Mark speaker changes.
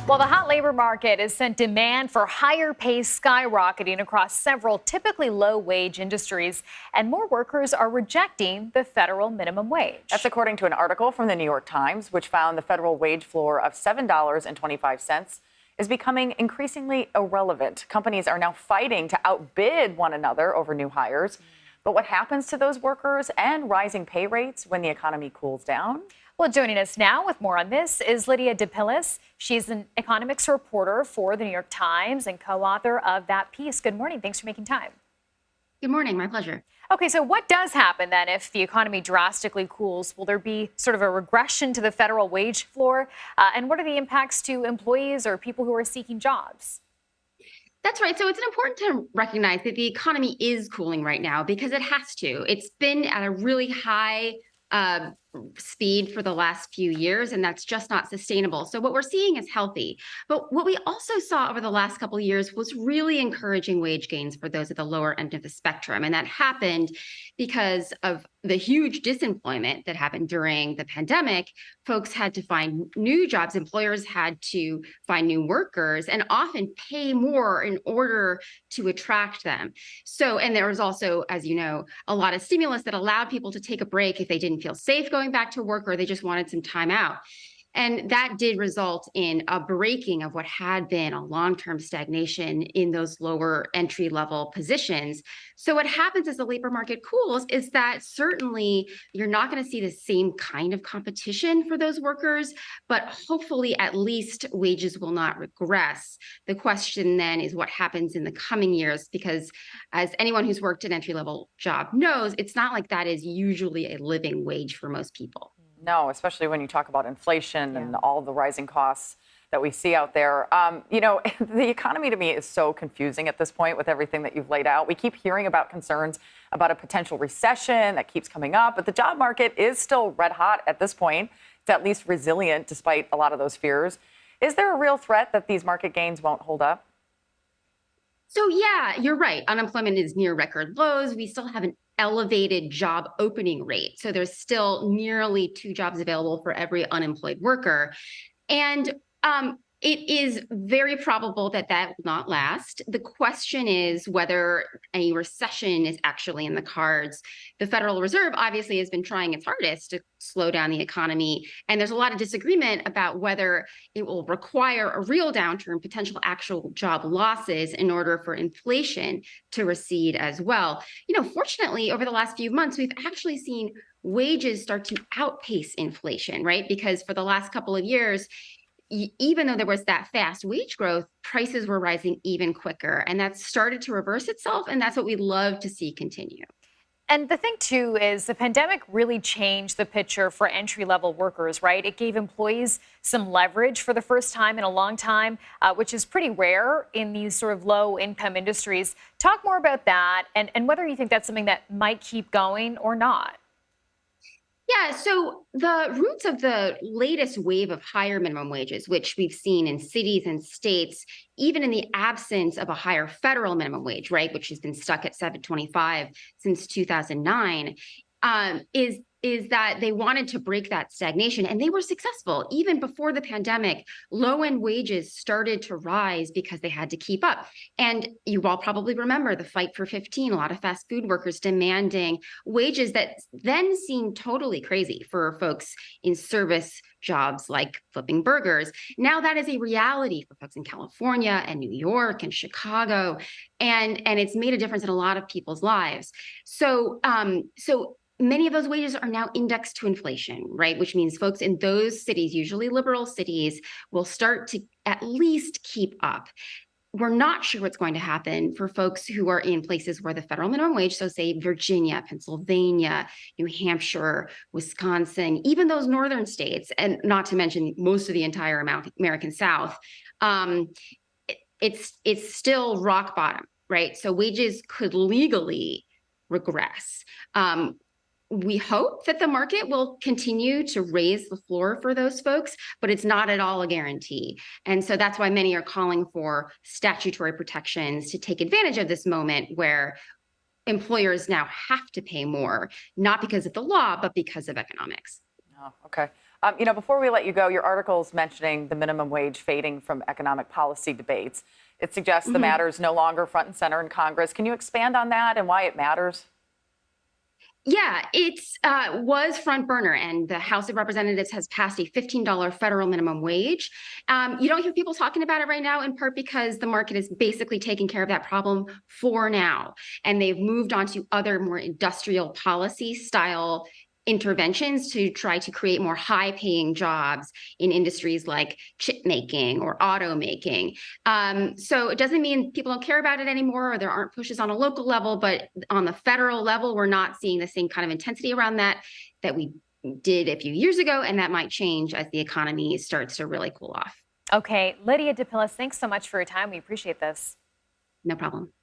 Speaker 1: Well, the hot labor market has sent demand for higher pay skyrocketing across several typically low-wage industries, and more workers are rejecting the federal minimum wage.
Speaker 2: That's according to an article from the New York Times, which found the federal wage floor of $7.25 is becoming increasingly irrelevant. Companies are now fighting to outbid one another over new hires. But what happens to those workers and rising pay rates when the economy cools down?
Speaker 1: Well, joining us now with more on this is Lydia DePillis. She's an economics reporter for the New York Times and co-author of that piece. Good morning. Thanks for making time.
Speaker 3: Good morning. My pleasure.
Speaker 1: Okay, so what does happen then if the economy drastically cools? Will there be sort of a regression to the federal wage floor? And what are the impacts to employees or people who are seeking jobs?
Speaker 3: That's right. So it's important to recognize that the economy is cooling right now because it has to. It's been at a really high speed for the last few years, and that's just not sustainable. So what we're seeing is healthy. But what we also saw over the last couple of years was really encouraging wage gains for those at the lower end of the spectrum. And that happened because of the huge disemployment that happened during the pandemic. Folks had to find new jobs. Employers had to find new workers and often pay more in order to attract them. So, and there was also, as you know, a lot of stimulus that allowed people to take a break if they didn't feel safe going back to work or they just wanted some time out. And that did result in a breaking of what had been a long-term stagnation in those lower entry-level positions. So what happens as the labor market cools is that certainly you're not going to see the same kind of competition for those workers, but hopefully at least wages will not regress. The question then is what happens in the coming years, because as anyone who's worked an entry-level job knows, it's not like that is usually a living wage for most people.
Speaker 2: No, especially when you talk about inflation and all the rising costs that we see out there. The economy to me is so confusing at this point with everything that you've laid out. We keep hearing about concerns about a potential recession that keeps coming up, but the job market is still red hot at this point. It's at least resilient despite a lot of those fears. Is there a real threat that these market gains won't hold up?
Speaker 3: So yeah, you're right. Unemployment is near record lows. We still have an elevated job opening rate. So there's still nearly 2 jobs available for every unemployed worker. And it is very probable that that will not last. The question is whether a recession is actually in the cards. The Federal Reserve obviously has been trying its hardest to slow down the economy. And there's a lot of disagreement about whether it will require a real downturn, potential actual job losses in order for inflation to recede as well. You know, fortunately, over the last few months, we've actually seen wages start to outpace inflation, right? Because for the last couple of years, even though there was that fast wage growth, prices were rising even quicker. And that's started to reverse itself. And that's what we'd love to see continue.
Speaker 1: And the thing, too, is the pandemic really changed the picture for entry-level workers, right? It gave employees some leverage for the first time in a long time, which is pretty rare in these sort of low-income industries. Talk more about that and whether you think that's something that might keep going or not.
Speaker 3: Yeah, so the roots of the latest wave of higher minimum wages, which we've seen in cities and states, even in the absence of a higher federal minimum wage, right, which has been stuck at $7.25 since 2009, is that they wanted to break that stagnation, and they were successful. Even before the pandemic, low-end wages started to rise because they had to keep up. And you all probably remember the fight for 15, a lot of fast food workers demanding wages that then seemed totally crazy for folks in service jobs like flipping burgers. Now that is a reality for folks in California and New York and Chicago, and it's made a difference in a lot of people's lives. So many of those wages are now indexed to inflation, right? Which means folks in those cities, usually liberal cities, will start to at least keep up. We're not sure what's going to happen for folks who are in places where the federal minimum wage, so say Virginia, Pennsylvania, New Hampshire, Wisconsin, even those northern states, and not to mention most of the entire American South, it's still rock bottom, right? So wages could legally regress. We hope that the market will continue to raise the floor for those folks, but it's not at all a guarantee. And so that's why many are calling for statutory protections to take advantage of this moment where employers now have to pay more, not because of the law, but because of economics.
Speaker 2: Oh, okay. Before we let you go, your article's mentioning the minimum wage fading from economic policy debates. It suggests the matter is no longer front and center in Congress. Can you expand on that and why it matters?
Speaker 3: Yeah, it's was front burner, and the House of Representatives has passed a $15 federal minimum wage. You don't hear people talking about it right now, in part because the market is basically taking care of that problem for now, and they've moved on to other more industrial policy style interventions to try to create more high-paying jobs in industries like chip making or auto making. So it doesn't mean people don't care about it anymore or there aren't pushes on a local level, but on the federal level, we're not seeing the same kind of intensity around that we did a few years ago, and that might change as the economy starts to really cool off.
Speaker 1: Okay, Lydia DePillis, thanks so much for your time. We appreciate this.
Speaker 3: No problem.